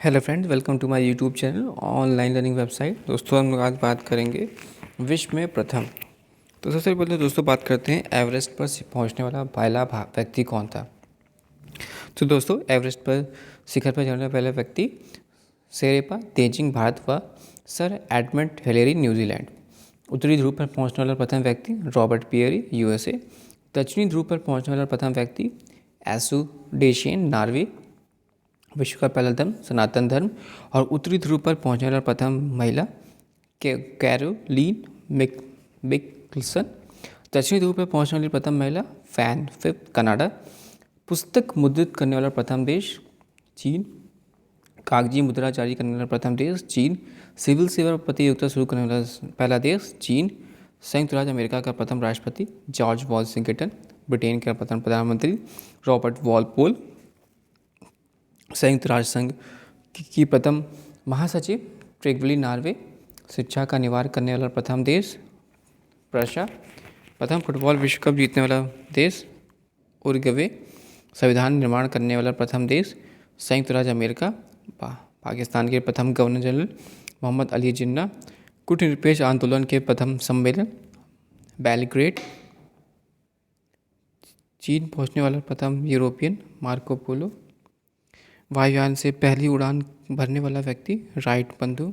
Hello friends, welcome to my YouTube channel online learning website. दोस्तों, हम लोग आज बात करेंगे विश्व में प्रथम। तो सबसे पहले दोस्तों बात करते हैं एवरेस्ट पर पहुंचने वाला पहला व्यक्ति कौन था। तो दोस्तों, एवरेस्ट पर शिखर पर चढ़ने वाला पहला व्यक्ति शेरपा तेजिंग भारत व सर एडमंड हिलेरी न्यूजीलैंड। उत्तरी ध्रुव पर पहुंचने वाला प्रथम व्यक्ति रॉबर्ट पियरी यूएसए। दक्षिणी ध्रुव पर पहुंचने वाला प्रथम व्यक्ति एसु डेशेन नॉर्वे। विश्व का पहला धर्म सनातन धर्म। और उत्तरी ध्रुव पर पहुंचने वाला प्रथम महिला कैरोलीन मिकल्सन। दक्षिणी ध्रुव पर पहुंचने वाली प्रथम महिला फैन फिफ्थ कनाडा। पुस्तक मुद्रित करने वाला प्रथम देश चीन। कागजी मुद्रा जारी करने वाला प्रथम देश चीन। सिविल सेवा प्रतियोगिता शुरू करने वाला पहला देश चीन। संयुक्त राज्य अमेरिका का प्रथम राष्ट्रपति जॉर्ज वॉशिंगटन। ब्रिटेन का प्रथम प्रधानमंत्री रॉबर्ट वॉलपोल। संयुक्त राष्ट्र संघ की प्रथम महासचिव ट्रिगवली नॉर्वे। शिक्षा का निवारण करने वाला प्रथम देश प्रशा। प्रथम फुटबॉल विश्व कप जीतने वाला देश उरुग्वे। संविधान निर्माण करने वाला प्रथम देश संयुक्त राज्य अमेरिका। पाकिस्तान के प्रथम गवर्नर जनरल मोहम्मद अली जिन्ना। गुटनिरपेक्ष आंदोलन के प्रथम सम्मेलन बेलग्रेड। चीन पहुंचने वाला प्रथम यूरोपियन मार्को पोलो। वायुयान से पहली उड़ान भरने वाला व्यक्ति राइट बंधु।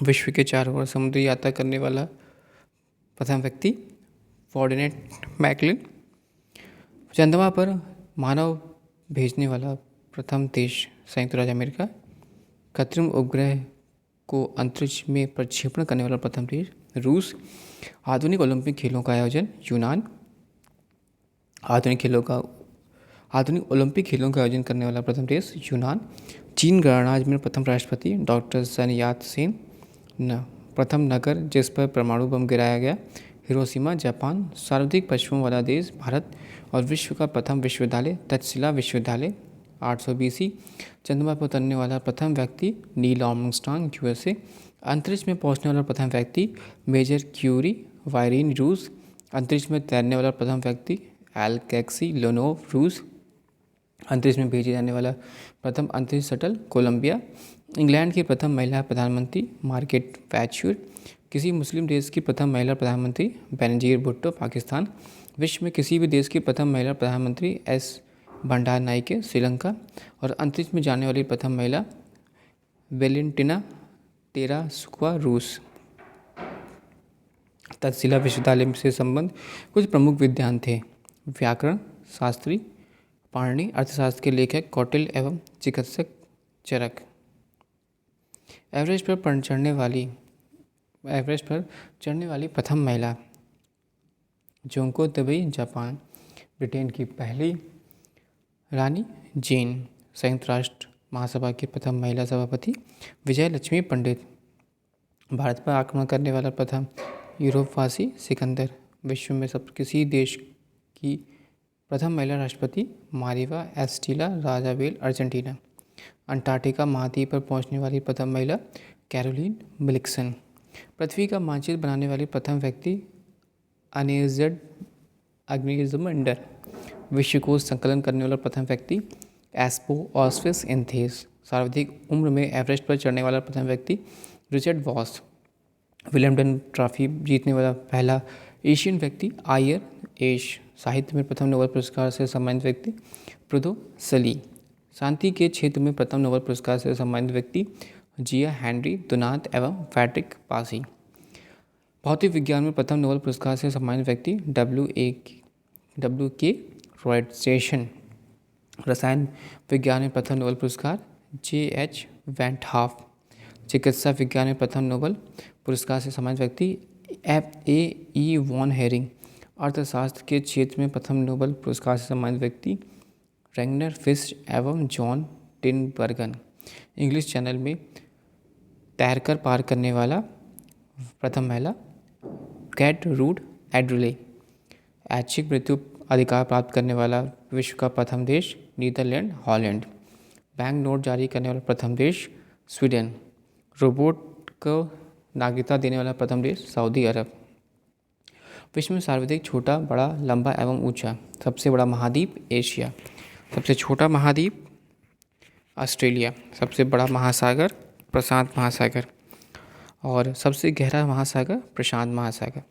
विश्व के चारों ओर समुद्री यात्रा करने वाला प्रथम व्यक्ति फर्डिनेंड मैकलिन। चंद्रमा पर मानव भेजने वाला प्रथम देश संयुक्त राज्य अमेरिका। कृत्रिम उपग्रह को अंतरिक्ष में प्रक्षेपण करने वाला प्रथम देश रूस। आधुनिक ओलंपिक खेलों का आयोजन यूनान। आधुनिक ओलंपिक खेलों का आयोजन करने वाला प्रथम देश यूनान। चीन गणराज्य में प्रथम राष्ट्रपति डॉक्टर सन यात सेन। प्रथम नगर जिस पर परमाणु बम गिराया गया हिरोशिमा जापान। सर्वाधिक पशुओं वाला देश भारत। और विश्व का प्रथम विश्वविद्यालय तक्षशिला विश्वविद्यालय 800 BC। चंद्रमा पर उतरने वाला प्रथम व्यक्ति नील आर्मस्ट्रांग यूएसए। अंतरिक्ष में पहुंचने वाला प्रथम व्यक्ति मेजर क्यूरी वायरिन रूस। अंतरिक्ष में तैरने वाला प्रथम व्यक्ति एल्केक्सी लोनोव रूस। अंतरिक्ष में भेजे जाने वाला प्रथम अंतरिक्ष शटल कोलंबिया। इंग्लैंड की प्रथम महिला प्रधानमंत्री मार्garet thatcher। किसी मुस्लिम देश की प्रथम महिला प्रधानमंत्री बेनजीर भुट्टो पाकिस्तान। विश्व में किसी भी देश की प्रथम महिला प्रधानमंत्री एस भंडार नाइके श्रीलंका। और अंतरिक्ष में जाने वाली प्रथम महिला वेलेंटिना तेरासुक्वा रूस। तक्षशिला विश्वविद्यालय से संबंध कुछ प्रमुख विद्वान थे व्याकरण शास्त्री पाणिनि। अर्थशास्त्र के लेखक कौटिल्य एवं चिकित्सक चरक। एवरेस्ट पर चढ़ने वाली प्रथम महिला जोंको तबई जापान। ब्रिटेन की पहली रानी जेन। संयुक्त राष्ट्र महासभा की प्रथम महिला सभापति विजय लक्ष्मी पंडित। भारत पर आक्रमण करने वाला प्रथम यूरोपवासी सिकंदर। विश्व में किसी देश की प्रथम महिला राष्ट्रपति मारिवा एस्टीला राजाबेल अर्जेंटीना। अंटार्कटिका महाद्वीप पर पहुंचने वाली प्रथम महिला कैरोलीन मिल्सन। पृथ्वी का मानचित्र बनाने वाली प्रथम व्यक्ति अग्निजमंडर। विश्वकोश संकलन करने वाला प्रथम व्यक्ति एस्पो ऑस्फिस एंथेस। सर्वाधिक उम्र में एवरेस्ट पर चढ़ने वाला प्रथम व्यक्ति रिचर्ड वॉस। विलियमडन ट्रॉफी जीतने वाला पहला एशियन व्यक्ति आयर एश। साहित्य में प्रथम नोबेल पुरस्कार से सम्मानित व्यक्ति प्रुदो सली। शांति के क्षेत्र में प्रथम नोबेल पुरस्कार से सम्मानित व्यक्ति जिया हेनरी दुनात एवं फ्रेडरिक पासी। भौतिक विज्ञान में प्रथम नोबेल पुरस्कार से सम्मानित व्यक्ति W.K. रॉयटर्सन। रसायन विज्ञान में प्रथम नोबेल पुरस्कार J.H. Went half. चिकित्सा विज्ञान में प्रथम नोबेल पुरस्कार से सम्मानित व्यक्ति A.E. Von Hering. अर्थशास्त्र के क्षेत्र में प्रथम नोबेल पुरस्कार से सम्मानित व्यक्ति रेगनर फिश एवं जॉन टिनबर्गन। इंग्लिश चैनल में तैरकर पार करने वाला प्रथम महिला कैट रूड एड्रले। ऐच्छिक मृत्यु अधिकार प्राप्त करने वाला विश्व का प्रथम देश नीदरलैंड हॉलैंड। बैंक नोट जारी करने वाला प्रथम देश स्वीडन। रोबोट को नागरिकता देने वाला प्रथम देश सऊदी अरब। विश्व में सर्वाधिक छोटा बड़ा लंबा एवं ऊंचा सबसे बड़ा महाद्वीप एशिया। सबसे छोटा महाद्वीप ऑस्ट्रेलिया। सबसे बड़ा महासागर प्रशांत महासागर। और सबसे गहरा महासागर प्रशांत महासागर।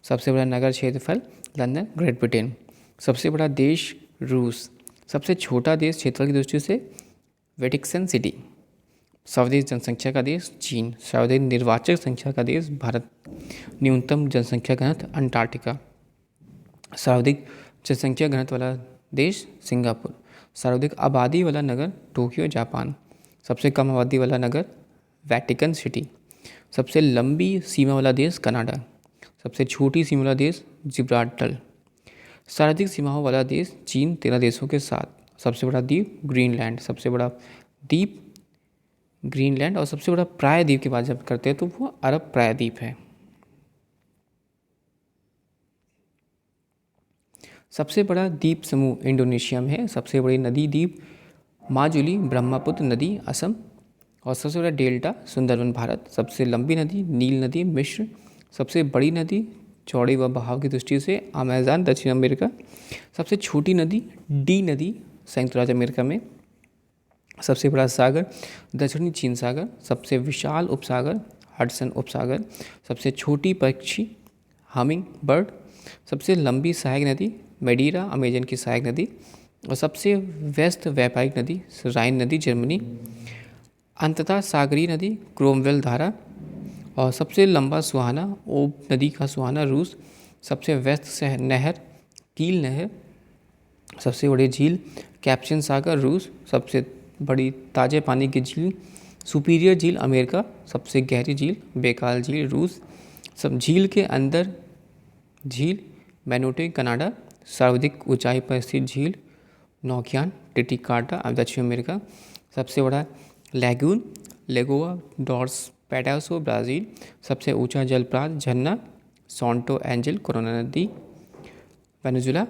सबसे बड़ा नगर क्षेत्रफल लंदन, ग्रेट ब्रिटेन। सबसे बड़ा देश रूस। सबसे छोटा देश क्षेत्रफल की दृष्टि से वेटिकन सिटी। सर्वाधिक जनसंख्या का देश चीन। सर्वाधिक निर्वाचक संख्या का देश भारत। न्यूनतम जनसंख्या घनत्व अंटार्कटिका। सर्वाधिक जनसंख्या घनत्व वाला देश सिंगापुर। सर्वाधिक आबादी वाला नगर टोक्यो, जापान। सबसे कम आबादी वाला नगर वेटिकन सिटी। सबसे लंबी सीमा वाला देश कनाडा। सबसे छोटी सीमा वाला देश जिब्राल्टर। सर्वाधिक सीमाओं वाला देश चीन 13 देशों के साथ। सबसे बड़ा द्वीप ग्रीनलैंड। सबसे बड़ा द्वीप ग्रीनलैंड। और सबसे बड़ा प्रायद्वीप की बात जब करते हैं तो वो अरब प्रायद्वीप है। सबसे बड़ा द्वीप समूह इंडोनेशिया में है। सबसे बड़ी नदी द्वीप माजुली, ब्रह्मपुत्र नदी असम। और सबसे बड़ा डेल्टा सुंदरवन भारत। सबसे लंबी नदी नील नदी मिस्र। सबसे बड़ी नदी चौड़ाई व बहाव की दृष्टि से अमेज़न दक्षिण अमेरिका। सबसे छोटी नदी डी नदी संयुक्त राज्य अमेरिका में। सबसे बड़ा सागर दक्षिणी चीन सागर। सबसे विशाल उपसागर हडसन उपसागर। सबसे छोटी पक्षी हमिंग बर्ड। सबसे लंबी सहायक नदी मेडीरा अमेजन की सहायक नदी। और सबसे व्यस्त व्यापारिक नदी राइन नदी जर्मनी। अंततः सागरीय नदी क्रोमवेल धारा। और सबसे लंबा सुहाना ओब नदी का सुहाना रूस। सबसे व्यस्त नहर कील नहर। सबसे बड़ी झील कैप्शन सागर रूस। सबसे बड़ी ताजे पानी की झील सुपीरियर झील अमेरिका। सबसे गहरी झील बेकाल झील रूस। सब झील के अंदर झील मैनोटे कनाडा। सर्वाधिक ऊंचाई पर स्थित झील नौकियान टिटिकाटा दक्षिण अमेरिका। सबसे बड़ा लैगून लेगोआ डॉर्स पैटासो ब्राज़ील। सबसे ऊंचा जलप्रात झरना सॉन्टो एंजल कोरोना नदी वेनेजुला।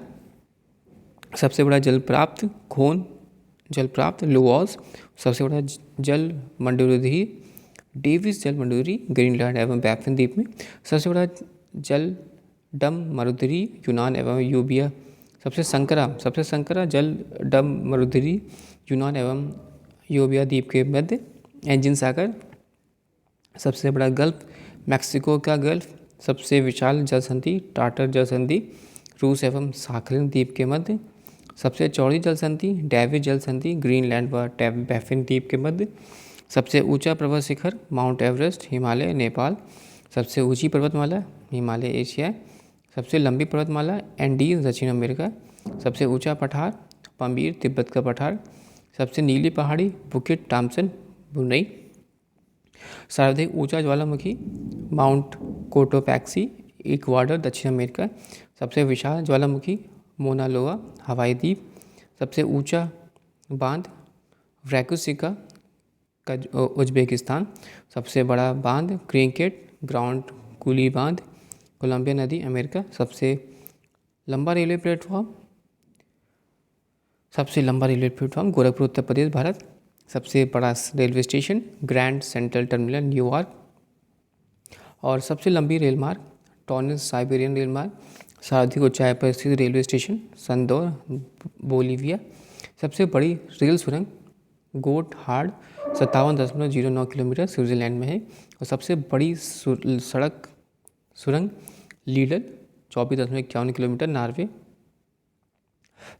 सबसे बड़ा जलप्राप्त खोन जलप्राप्त लुओस। सबसे बड़ा जल मंडोरी डेविस जल मंडोरी ग्रीनलैंड एवं बैफिन द्वीप में। सबसे बड़ा जल डम मरुधरी यूनान एवं यूबिया। सबसे संकरा जल डम मरुधरी यूनान एवं यूबिया द्वीप के मध्य एंजिन सागर। सबसे बड़ा गल्फ मैक्सिको का गल्फ। सबसे विशाल जलसंधि टाटर जलसंधि रूस एवं साखलिन द्वीप के मध्य। सबसे चौड़ी जलसंधि डेविस जलसंधि ग्रीनलैंड व बैफिन द्वीप के मध्य। सबसे ऊंचा पर्वत शिखर माउंट एवरेस्ट हिमालय नेपाल। सबसे ऊंची पर्वतमाला हिमालय एशिया। सबसे लंबी पर्वतमाला एंडीज दक्षिण अमेरिका। सबसे ऊंचा पठार पम्बीर तिब्बत का पठार। सबसे नीली पहाड़ी बुकिट टॉम्सन ब्रुनई। सर्वाधिक ऊंचा ज्वालामुखी माउंट कोटोपैक्सी इक्वाडोर दक्षिण अमेरिका। सबसे विशाल ज्वालामुखी मोना लोआ हवाई द्वीप। सबसे ऊंचा बांध व्रैकुसिका उज्बेकिस्तान। सबसे बड़ा बांध क्रिकेट ग्राउंड कूली बांध कोलंबिया नदी अमेरिका। सबसे लंबा रेलवे प्लेटफॉर्म गोरखपुर उत्तर प्रदेश भारत। सबसे बड़ा railway station grand central terminal New York. और सबसे लंबी रेलमार्ग टॉर्नेस साइबेरियन रेलमार्ग। सर्वाधिक ऊंचाई पर स्थित रेलवे स्टेशन संदौर बोलीविया। सबसे बड़ी रेल सुरंग गोट हार्ड 57.09 किलोमीटर स्विट्जरलैंड में है। और सबसे बड़ी सड़क सुरंग लीडल 24.51 किलोमीटर नॉर्वे।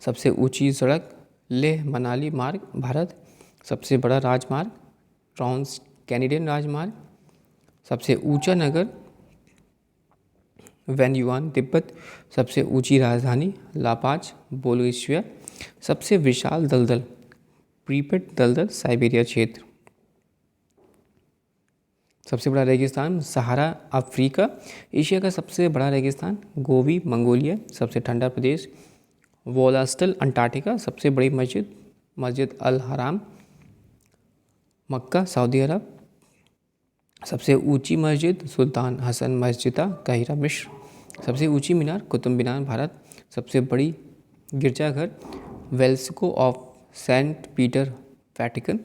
सबसे ऊंची सड़क लेह मनाली मार्ग भारत। सबसे बड़ा राजमार्ग ट्रांस कैनेडियन राजमार्ग। सबसे ऊंचा नगर वैनयुआन तिब्बत। सबसे ऊंची राजधानी लापाज बोल्गेशिया। सबसे विशाल दलदल प्रीपेट दलदल साइबेरिया क्षेत्र। सबसे बड़ा रेगिस्तान सहारा अफ्रीका। एशिया का सबसे बड़ा रेगिस्तान गोबी मंगोलिया। सबसे ठंडा प्रदेश वोलास्टल अंटार्कटिका। सबसे बड़ी मस्जिद अल हराम मक्का सऊदी अरब। सबसे ऊंची मस्जिद सुल्तान हसन मस्जिदा काहिरा मिस्र। सबसे ऊंची मीनार कुतुब मीनार भारत। सबसे बड़ी गिरजाघर वेल्स्को ऑफ सेंट पीटर वेटिकन।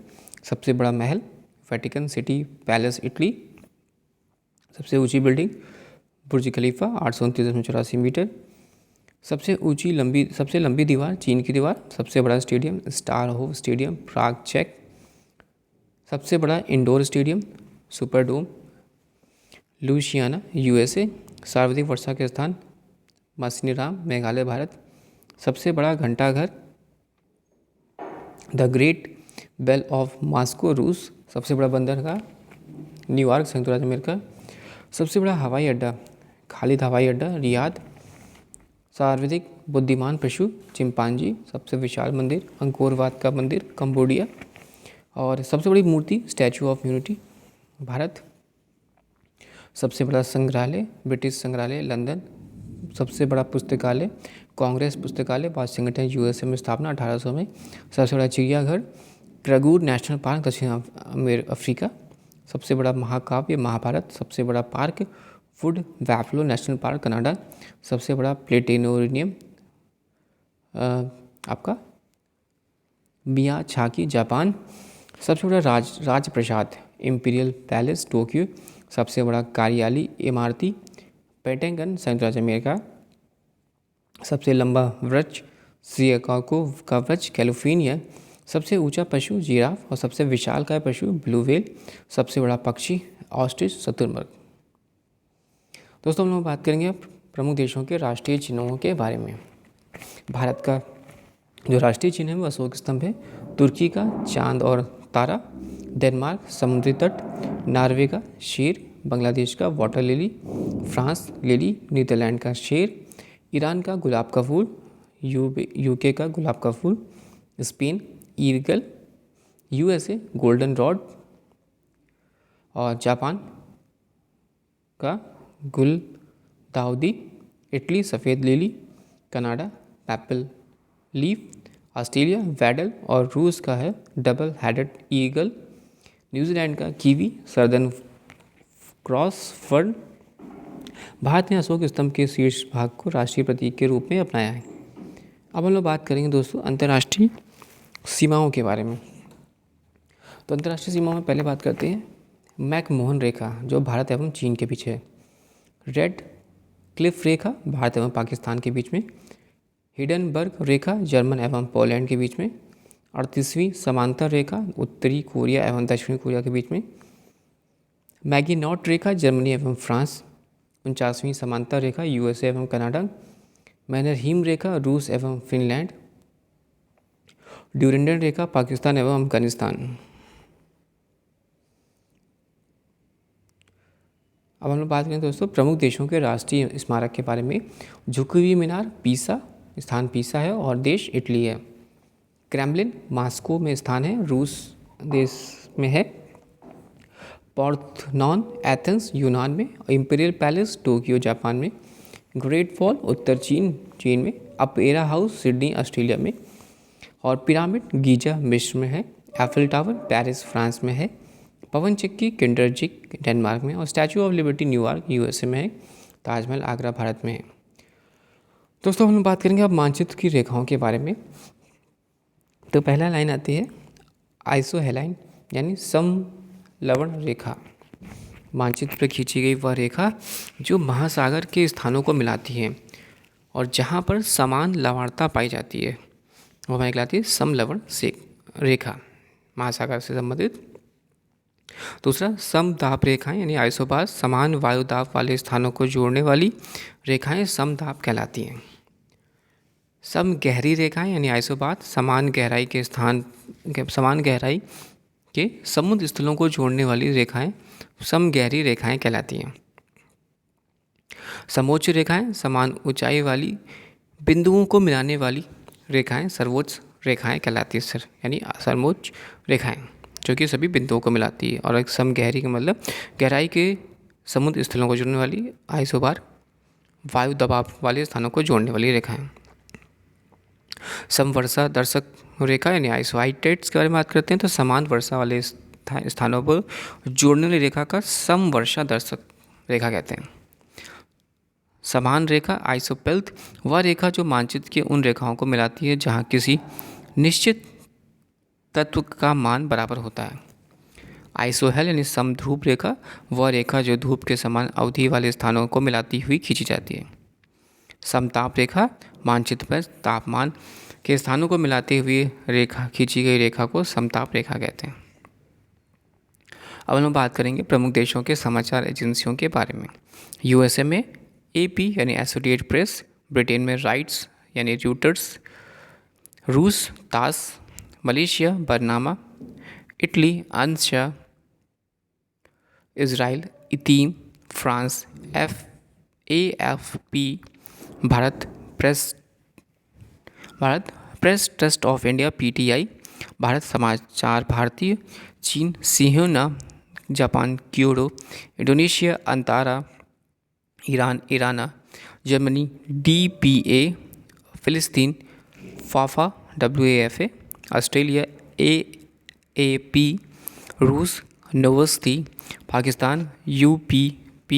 सबसे बड़ा महल वेटिकन सिटी पैलेस इटली। सबसे ऊंची बिल्डिंग बुर्ज खलीफा 829.84 मीटर। सबसे लंबी दीवार चीन की दीवार। सबसे बड़ा stadium Strahov stadium Prague चेक। सबसे बड़ा indoor stadium Superdome Louisiana USA. सार्वजनिक वर्षा के स्थान मासिनराम मेघालय भारत। सबसे बड़ा घंटाघर the great bell of Moscow रूस। सबसे बड़ा बंदरगाह न्यूयॉर्क संयुक्त राज्य अमेरिका। सबसे बड़ा हवाई अड्डा खालिद हवाई अड्डा रियाद। सर्वाधिक बुद्धिमान पशु चिंपांजी। सबसे विशाल मंदिर अंकोर वाट का मंदिर कंबोडिया। और सबसे बड़ी मूर्ति स्टैचू ऑफ यूनिटी भारत। सबसे बड़ा संग्रहालय ब्रिटिश संग्रहालय लंदन। सबसे बड़ा पुस्तकालय कांग्रेस पुस्तकालय वाशिंगटन यूएसए में स्थापना 1800 में। सबसे बड़ा चिड़ियाघर क्रगूर नेशनल पार्क दक्षिण अफ्रीका। सबसे बड़ा महाकाव्य महाभारत। सबसे बड़ा park Wood Buffalo national park Canada. सबसे बड़ा प्लेटेनोरियम आपका मियाछाकी जापान। सबसे बड़ा राजप्रासाद इम्पीरियल पैलेस टोक्यो। सबसे बड़ा कार्यालय इमारती पेंटागन संयुक्त राज्य अमेरिका। सबसे लंबा वृक्ष सिकागो का वृक्ष कैलिफोर्निया। सबसे ऊंचा पशु जिराफ और सबसे विशालकाय पशु ब्लू व्हेल। सबसे बड़ा पक्षी ऑस्ट्रिच शुतुरमुर्ग। दोस्तों हम लोग बात करेंगे प्रमुख देशों के राष्ट्रीय चिन्हों के बारे में। भारत का जो राष्ट्रीय चिन्ह है वो अशोक स्तंभ है। तुर्की का चांद और तारा। डेनमार्क समुद्री तट। नॉर्वे का शेर। बांग्लादेश का water lily. France lily. Netherland का शेर। ईरान का गुलाब का फूल। यूके का गुलाब का फूल। Spain eagle. USA golden rod. और जापान का गुलदाउदी। इटली सफ़ेद lily. Canada maple leaf. Australia wattle और रूस का है डबल हेडेड ईगल। न्यूजीलैंड का kiwi southern cross fern. Bharat ने अशोक स्तंभ के शीर्ष भाग को राष्ट्रीय प्रतीक के रूप में अपनाया है। अब हम लोग बात करेंगे दोस्तों अंतर्राष्ट्रीय सीमाओं के बारे में। तो अंतर्राष्ट्रीय सीमाओं में पहले बात करते हैं मैकमोहन रेखा जो भारत एवं चीन के बीच है। रेड क्लिफ रेखा भारत एवं पाकिस्तान के बीच में। हिडनबर्ग रेखा जर्मन एवं पोलैंड के बीच में। 38वीं समांतर रेखा उत्तरी कोरिया एवं दक्षिणी कोरिया के बीच में। मैगिनॉट रेखा जर्मनी एवं फ्रांस। 49वीं समांतर रेखा यूएसए एवं कनाडा। मैनरहीम रेखा रूस एवं फिनलैंड। ड्यूरेंडन रेखा पाकिस्तान एवं अफगानिस्तान। अब हम लोग बात करें दोस्तों प्रमुख देशों के राष्ट्रीय स्मारक के बारे में। झुकी हुई मीनार पीसा स्थान पीसा है और देश इटली है। क्रेमलिन मॉस्को में स्थान है रूस देश में है। पार्थेनॉन एथेंस यूनान में। इंपीरियल पैलेस टोक्यो जापान में। ग्रेट वॉल उत्तर चीन में। अपेरा हाउस सिडनी ऑस्ट्रेलिया में। और पिरामिड गीजा मिस्र में है। एफिल टावर पेरिस फ्रांस में है। पवन चक्की किंडरजिक डेनमार्क में। और statue of liberty New York USA में है। ताजमहल आगरा भारत में है। दोस्तों हम बात करेंगे अब मानचित्र की रेखाओं के बारे में। तो पहला लाइन आती है आइसोहेलाइन यानी समलवण रेखा। मानचित्र पर खींची गई वह रेखा जो महासागर के स्थानों को मिलाती है और जहाँ पर समान लवणता पाई जाती है वह हमें कहलाती है समलवण से रेखा महासागर से संबंधित। दूसरा समदाब रेखाएं यानी आइसोबार समान वायुदाब वाले स्थानों को जोड़ने वाली रेखाएं समदाब कहलाती हैं। सम गहरी रेखाएं यानी आइसोबार समान गहराई के समुद्र स्थलों को जोड़ने वाली रेखाएं सम गहरी रेखाएं कहलाती हैं। समोच्च रेखाएं समान ऊंचाई वाली बिंदुओं को मिलाने वाली रेखाएं सर्वोच्च रेखाएं कहलाती है यानी सर्वोच्च रेखाएं जो कि सभी बिंदुओं को मिलाती है। और एक सम गहरी का मतलब गहराई के समुद्र स्थलों को जोड़ने वाली आइसोबार वायु दबाव वाले स्थानों को जोड़ने वाली रेखाएं। समवर्षा दर्शक रेखा यानी आइसोहाइटेट्स के बारे में बात करते हैं तो समान वर्षा वाले स्थानों पर जोड़ने वाली रेखा का समवर्षा दर्शक रेखा कहते हैं। समान रेखा आइसोपेल्थ वह रेखा जो मानचित्र की उन रेखाओं को मिलाती है जहां किसी निश्चित तत्व का मान बराबर होता है। आइसोहेल यानी समध्रुव रेखा वह रेखा जो धूप के समान अवधि वाले स्थानों को मिलाती हुई खींची जाती है। समताप रेखा मानचित्र पर तापमान के स्थानों को मिलाते हुए रेखा खींची गई रेखा को समताप रेखा कहते हैं। अब हम लोग बात करेंगे प्रमुख देशों के समाचार एजेंसियों के बारे में। यूएसए में एपी यानी एसोसिएटेड प्रेस, ब्रिटेन में राइट्स यानी रूटर्स, रूस TASS, Malaysia Bernama, Italy ANSA, Israel Itim, France AFP, Bharat Press Trust of India PTI, Bharat Samachar Bharati, चीन Xinhua, Japan Kyodo, Indonesia Antara, Iran IRNA, Germany DPA, फिलिस्तीन फाफा WAFA, ऑस्ट्रेलिया AAP, रूस नोवोस्ती, Pakistan UPP,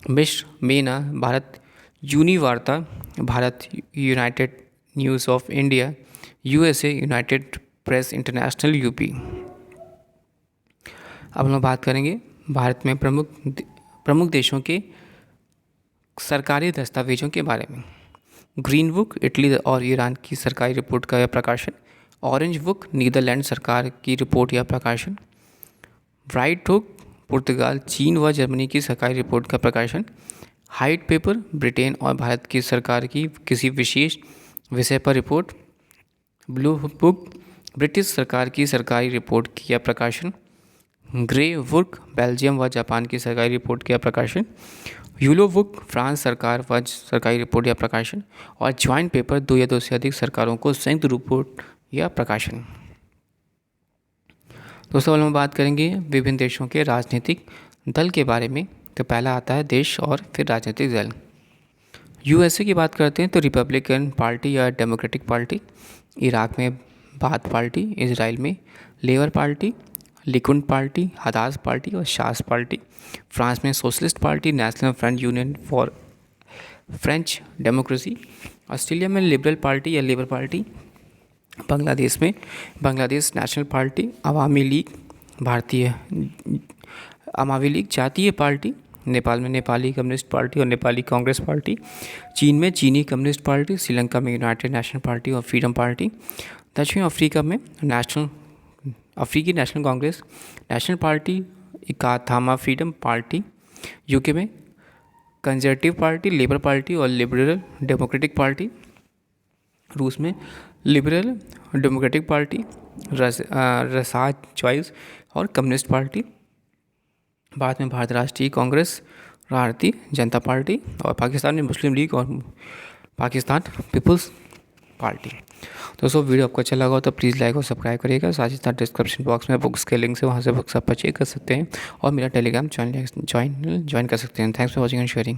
मिस्र MENA, Bharat Univarta, Bharat United News of India, USA United Press International UP। अब हम लोग बात करेंगे भारत में प्रमुख देशों के सरकारी दस्तावेजों के बारे में। ग्रीन बुक इटली और ईरान की सरकारी रिपोर्ट का यह प्रकाशन, ऑरेंज बुक नीदरलैंड सरकार की रिपोर्ट या प्रकाशन, व्हाइट बुक पुर्तगाल, चीन व जर्मनी की सरकारी रिपोर्ट का प्रकाशन, व्हाइट पेपर ब्रिटेन और भारत की सरकार की किसी विशेष विषय पर रिपोर्ट, ब्लू बुक ब्रिटिश सरकार की सरकारी रिपोर्ट किया प्रकाशन, ग्रे बुक बेल्जियम व जापान की सरकारी रिपोर्ट किया प्रकाशन, यूलो बुक फ्रांस सरकार व सरकारी रिपोर्ट या प्रकाशन, और ज्वाइंट पेपर 2 या 2 से अधिक सरकारों को संयुक्त रिपोर्ट या प्रकाशन। दोस्तों हम बात करेंगे विभिन्न देशों के राजनीतिक दल के बारे में। तो पहला आता है देश और फिर राजनीतिक दल। यूएसए की बात करते हैं तो रिपब्लिकन पार्टी या डेमोक्रेटिक पार्टी, इराक में बाथ पार्टी, इजराइल में labour party, Likud party, Hadash party और शास पार्टी, फ्रांस में socialist party, national front union for French democracy, Australia में लिबरल पार्टी या लेबर पार्टी, बांग्लादेश में बांग्लादेश नेशनल पार्टी, अवामी league जातीय party, Nepal में Nepali communist party और नेपाली कांग्रेस पार्टी, चीन में चीनी कम्युनिस्ट पार्टी, श्रीलंका में यूनाइटेड नेशनल पार्टी और फ्रीडम पार्टी, दक्षिण अफ्रीका में अफ्रीकी नेशनल कांग्रेस, नेशनल पार्टी इकाथामा फ्रीडम पार्टी, यूके में कंजर्वेटिव पार्टी, लेबर पार्टी और लिबरल डेमोक्रेटिक पार्टी, रूस में Liberal Democratic party, Russia's Choice और कम्युनिस्ट पार्टी, भारत में भारत राष्ट्रीय कांग्रेस, भारतीय जनता पार्टी, और पाकिस्तान में मुस्लिम लीग और पाकिस्तान पीपल्स पार्टी। दोस्तों वीडियो आपको अच्छा लगा हो तो प्लीज़ लाइक और सब्सक्राइब करिएगा। साथ ही साथ डिस्क्रिप्शन बॉक्स में बुक्स के लिंक से वहाँ से बुक्स आप परचेज कर सकते हैं और मेरा टेलीग्राम चैनल ज्वाइन कर सकते हैं। Thanks for watching and sharing.